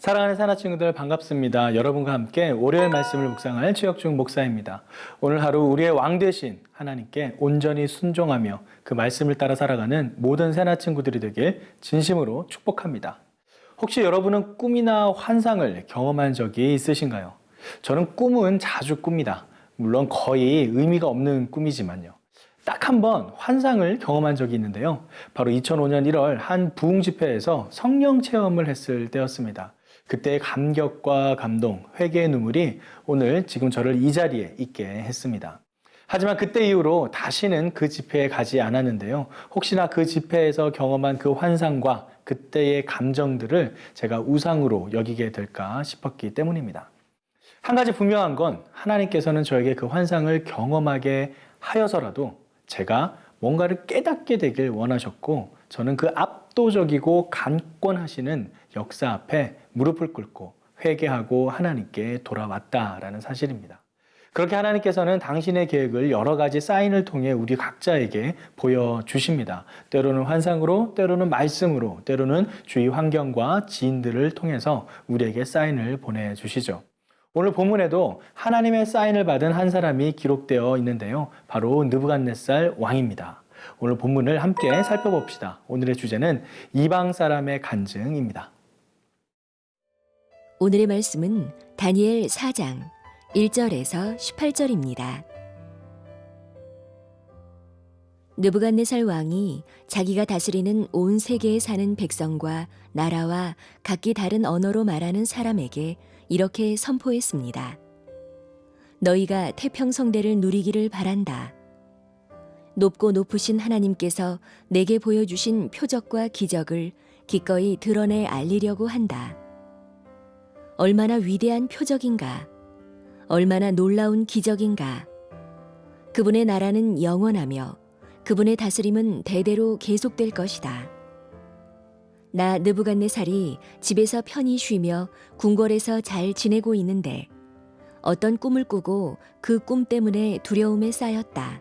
사랑하는 사나 친구들 반갑습니다. 여러분과 함께 월요일 말씀을 묵상할 최혁중 목사입니다. 오늘 하루 우리의 왕 되신 하나님께 온전히 순종하며 그 말씀을 따라 살아가는 모든 사나 친구들이 되길 진심으로 축복합니다. 혹시 여러분은 꿈이나 환상을 경험한 적이 있으신가요? 저는 꿈은 자주 꿉니다. 물론 거의 의미가 없는 꿈이지만요. 딱 한 번 환상을 경험한 적이 있는데요. 바로 2005년 1월 한 부흥 집회에서 성령 체험을 했을 때였습니다. 그때의 감격과 감동, 회개의 눈물이 오늘 지금 저를 이 자리에 있게 했습니다. 하지만 그때 이후로 다시는 그 집회에 가지 않았는데요. 혹시나 그 집회에서 경험한 그 환상과 그때의 감정들을 제가 우상으로 여기게 될까 싶었기 때문입니다. 한 가지 분명한 건 하나님께서는 저에게 그 환상을 경험하게 하여서라도 제가 뭔가를 깨닫게 되길 원하셨고, 저는 그 압도적이고 강권하시는 역사 앞에 무릎을 꿇고 회개하고 하나님께 돌아왔다라는 사실입니다. 그렇게 하나님께서는 당신의 계획을 여러 가지 사인을 통해 우리 각자에게 보여주십니다. 때로는 환상으로, 때로는 말씀으로, 때로는 주위 환경과 지인들을 통해서 우리에게 사인을 보내주시죠. 오늘 본문에도 하나님의 사인을 받은 한 사람이 기록되어 있는데요. 바로 느부갓네살 왕입니다. 오늘 본문을 함께 살펴봅시다. 오늘의 주제는 이방 사람의 간증입니다. 오늘의 말씀은 다니엘 4장 1절에서 18절입니다. 느부갓네살 왕이 자기가 다스리는 온 세계에 사는 백성과 나라와 각기 다른 언어로 말하는 사람에게 이렇게 선포했습니다. 너희가 태평성대를 누리기를 바란다. 높고 높으신 하나님께서 내게 보여주신 표적과 기적을 기꺼이 드러내 알리려고 한다. 얼마나 위대한 표적인가, 얼마나 놀라운 기적인가. 그분의 나라는 영원하며 그분의 다스림은 대대로 계속될 것이다. 나 느부갓네살이 집에서 편히 쉬며 궁궐에서 잘 지내고 있는데 어떤 꿈을 꾸고 그 꿈 때문에 두려움에 쌓였다.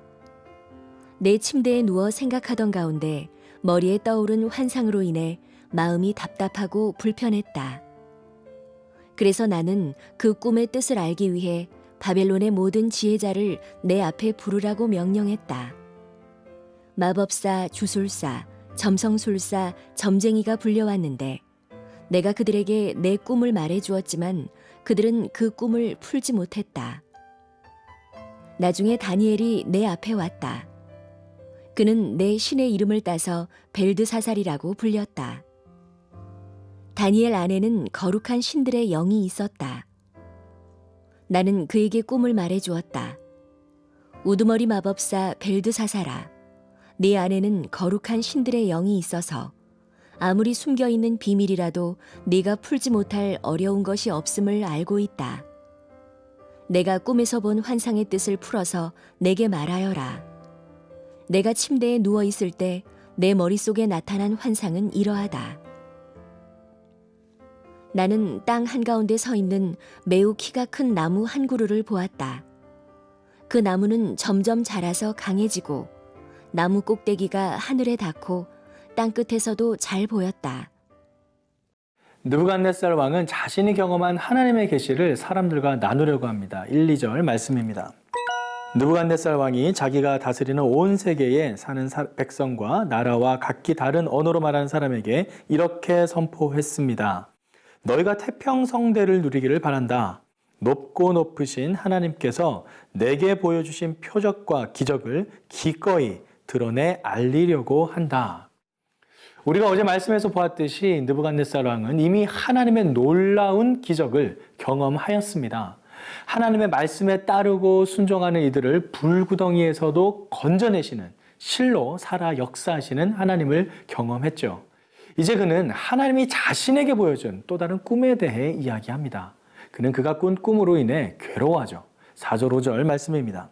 내 침대에 누워 생각하던 가운데 머리에 떠오른 환상으로 인해 마음이 답답하고 불편했다. 그래서 나는 그 꿈의 뜻을 알기 위해 바벨론의 모든 지혜자를 내 앞에 부르라고 명령했다. 마법사, 주술사, 점성술사, 점쟁이가 불려왔는데 내가 그들에게 내 꿈을 말해주었지만 그들은 그 꿈을 풀지 못했다. 나중에 다니엘이 내 앞에 왔다. 그는 내 신의 이름을 따서 벨드사살이라고 불렸다. 다니엘 안에는 거룩한 신들의 영이 있었다. 나는 그에게 꿈을 말해주었다. 우두머리 마법사 벨드사살아, 네 안에는 거룩한 신들의 영이 있어서 아무리 숨겨있는 비밀이라도 네가 풀지 못할 어려운 것이 없음을 알고 있다. 내가 꿈에서 본 환상의 뜻을 풀어서 내게 말하여라. 내가 침대에 누워있을 때 내 머릿속에 나타난 환상은 이러하다. 나는 땅 한가운데 서 있는 매우 키가 큰 나무 한 그루를 보았다. 그 나무는 점점 자라서 강해지고 나무 꼭대기가 하늘에 닿고 땅끝에서도 잘 보였다. 느부갓네살 왕은 자신이 경험한 하나님의 계시를 사람들과 나누려고 합니다. 1, 2절 말씀입니다. 느부갓네살 왕이 자기가 다스리는 온 세계에 사는 백성과 나라와 각기 다른 언어로 말하는 사람에게 이렇게 선포했습니다. 너희가 태평성대를 누리기를 바란다. 높고 높으신 하나님께서 내게 보여주신 표적과 기적을 기꺼이 드러내 알리려고 한다. 우리가 어제 말씀에서 보았듯이 느부갓네살 왕은 이미 하나님의 놀라운 기적을 경험하였습니다. 하나님의 말씀에 따르고 순종하는 이들을 불구덩이에서도 건져내시는, 실로 살아 역사하시는 하나님을 경험했죠. 이제 그는 하나님이 자신에게 보여준 또 다른 꿈에 대해 이야기합니다. 그는 그가 꾼 꿈으로 인해 괴로워하죠. 4절 5절 말씀입니다.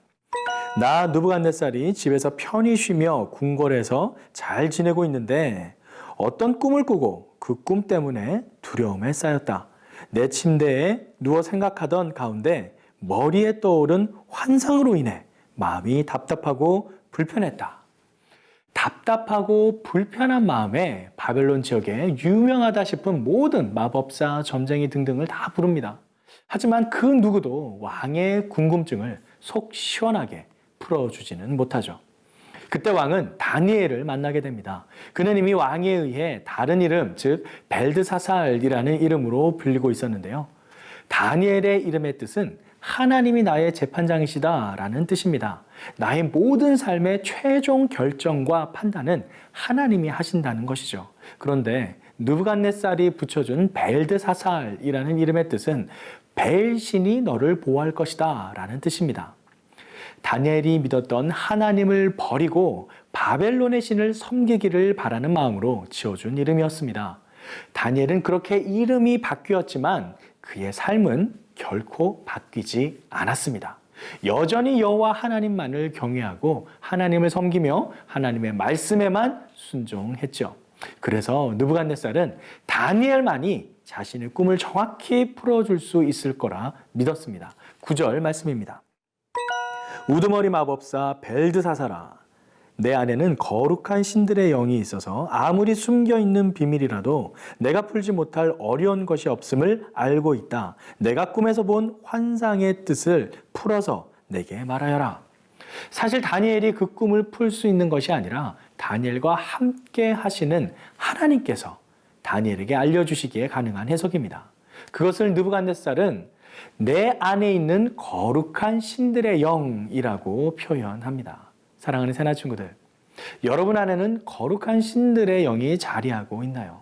나 느부갓네살이 집에서 편히 쉬며 궁궐에서 잘 지내고 있는데 어떤 꿈을 꾸고 그 꿈 때문에 두려움에 쌓였다. 내 침대에 누워 생각하던 가운데 머리에 떠오른 환상으로 인해 마음이 답답하고 불편했다. 답답하고 불편한 마음에 바벨론 지역에 유명하다 싶은 모든 마법사, 점쟁이 등등을 다 부릅니다. 하지만 그 누구도 왕의 궁금증을 속 시원하게 풀어주지는 못하죠. 그때 왕은 다니엘을 만나게 됩니다. 그는 이미 왕에 의해 다른 이름, 즉 벨드사살이라는 이름으로 불리고 있었는데요. 다니엘의 이름의 뜻은 하나님이 나의 재판장이시다라는 뜻입니다. 나의 모든 삶의 최종 결정과 판단은 하나님이 하신다는 것이죠. 그런데 느부갓네살이 붙여준 벨드사살이라는 이름의 뜻은 벨신이 너를 보호할 것이다 라는 뜻입니다. 다니엘이 믿었던 하나님을 버리고 바벨론의 신을 섬기기를 바라는 마음으로 지어준 이름이었습니다. 다니엘은 그렇게 이름이 바뀌었지만 그의 삶은 결코 바뀌지 않았습니다. 여전히 여호와 하나님만을 경외하고 하나님을 섬기며 하나님의 말씀에만 순종했죠. 그래서 느부갓네살은 다니엘만이 자신의 꿈을 정확히 풀어줄 수 있을 거라 믿었습니다. 9절 말씀입니다. 우두머리 마법사 벨드사살아, 내 안에는 거룩한 신들의 영이 있어서 아무리 숨겨있는 비밀이라도 내가 풀지 못할 어려운 것이 없음을 알고 있다. 내가 꿈에서 본 환상의 뜻을 풀어서 내게 말하여라. 사실 다니엘이 그 꿈을 풀 수 있는 것이 아니라 다니엘과 함께 하시는 하나님께서 다니엘에게 알려주시기에 가능한 해석입니다. 그것을 느부갓네살은 내 안에 있는 거룩한 신들의 영이라고 표현합니다. 사랑하는 새나 친구들, 여러분 안에는 거룩한 신들의 영이 자리하고 있나요?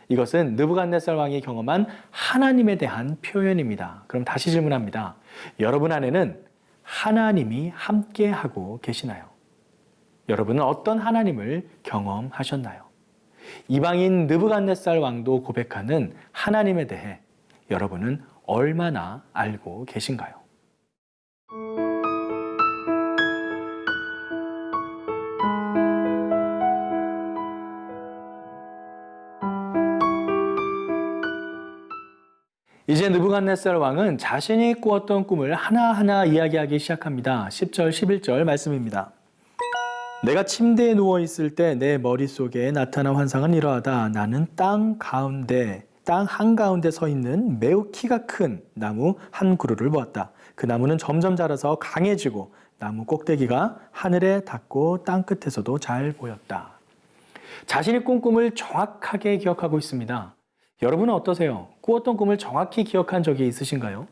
이것은 느부갓네살 왕이 경험한 하나님에 대한 표현입니다. 그럼 다시 질문합니다. 여러분 안에는 하나님이 함께하고 계시나요? 여러분은 어떤 하나님을 경험하셨나요? 이방인 느부갓네살 왕도 고백하는 하나님에 대해 여러분은 얼마나 알고 계신가요? 이제 느부갓네살 왕은 자신이 꾸었던 꿈을 하나하나 이야기하기 시작합니다. 10절, 11절 말씀입니다. 내가 침대에 누워있을 때 내 머릿속에 나타난 환상은 이러하다. 나는 땅 한가운데 서 있는 매우 키가 큰 나무 한 그루를 보았다. 그 나무는 점점 자라서 강해지고 나무 꼭대기가 하늘에 닿고 땅 끝에서도 잘 보였다. 자신이 꾼 꿈을 정확하게 기억하고 있습니다. 여러분은 어떠세요? 꾸었던 꿈을 정확히 기억한 적이 있으신가요?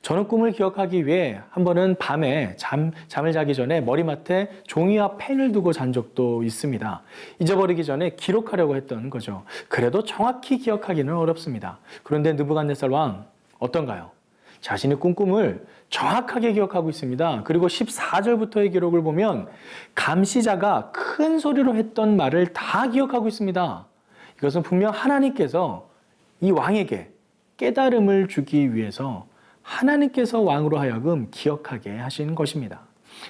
저는 꿈을 기억하기 위해 한 번은 밤에 잠을 자기 전에 머리맡에 종이와 펜을 두고 잔 적도 있습니다. 잊어버리기 전에 기록하려고 했던 거죠. 그래도 정확히 기억하기는 어렵습니다. 그런데 느부갓네살 왕 어떤가요? 자신의 꾼 꿈을 정확하게 기억하고 있습니다. 그리고 14절부터의 기록을 보면 감시자가 큰 소리로 했던 말을 다 기억하고 있습니다. 이것은 분명 하나님께서 이 왕에게 깨달음을 주기 위해서 하나님께서 왕으로 하여금 기억하게 하신 것입니다.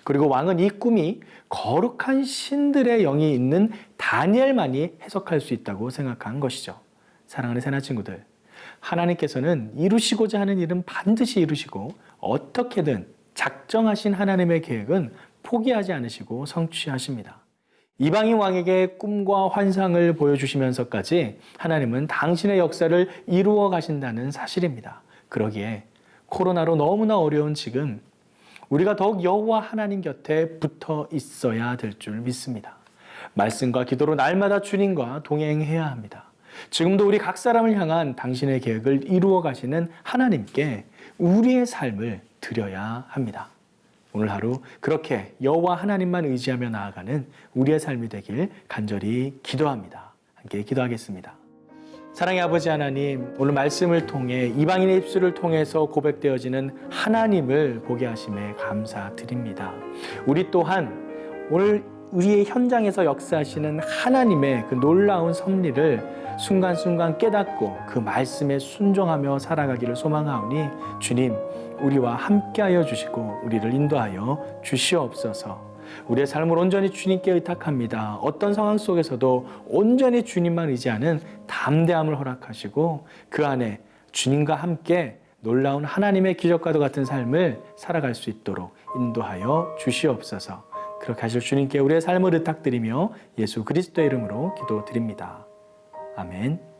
그리고 왕은 이 꿈이 거룩한 신들의 영이 있는 다니엘만이 해석할 수 있다고 생각한 것이죠. 사랑하는 새나 친구들, 하나님께서는 이루시고자 하는 일은 반드시 이루시고 어떻게든 작정하신 하나님의 계획은 포기하지 않으시고 성취하십니다. 이방인 왕에게 꿈과 환상을 보여주시면서까지 하나님은 당신의 역사를 이루어 가신다는 사실입니다. 그러기에 코로나로 너무나 어려운 지금 우리가 더욱 여호와 하나님 곁에 붙어 있어야 될 줄 믿습니다. 말씀과 기도로 날마다 주님과 동행해야 합니다. 지금도 우리 각 사람을 향한 당신의 계획을 이루어 가시는 하나님께 우리의 삶을 드려야 합니다. 오늘 하루 그렇게 여호와 하나님만 의지하며 나아가는 우리의 삶이 되길 간절히 기도합니다. 함께 기도하겠습니다. 사랑의 아버지 하나님, 오늘 말씀을 통해 이방인의 입술을 통해서 고백되어지는 하나님을 보게 하심에 감사드립니다. 우리 또한 오늘 우리의 현장에서 역사하시는 하나님의 그 놀라운 섭리를 순간순간 깨닫고 그 말씀에 순종하며 살아가기를 소망하오니 주님, 우리와 함께하여 주시고 우리를 인도하여 주시옵소서. 우리의 삶을 온전히 주님께 의탁합니다. 어떤 상황 속에서도 온전히 주님만 의지하는 담대함을 허락하시고 그 안에 주님과 함께 놀라운 하나님의 기적과도 같은 삶을 살아갈 수 있도록 인도하여 주시옵소서. 그렇게 하실 주님께 우리의 삶을 의탁드리며 예수 그리스도의 이름으로 기도드립니다. 아멘.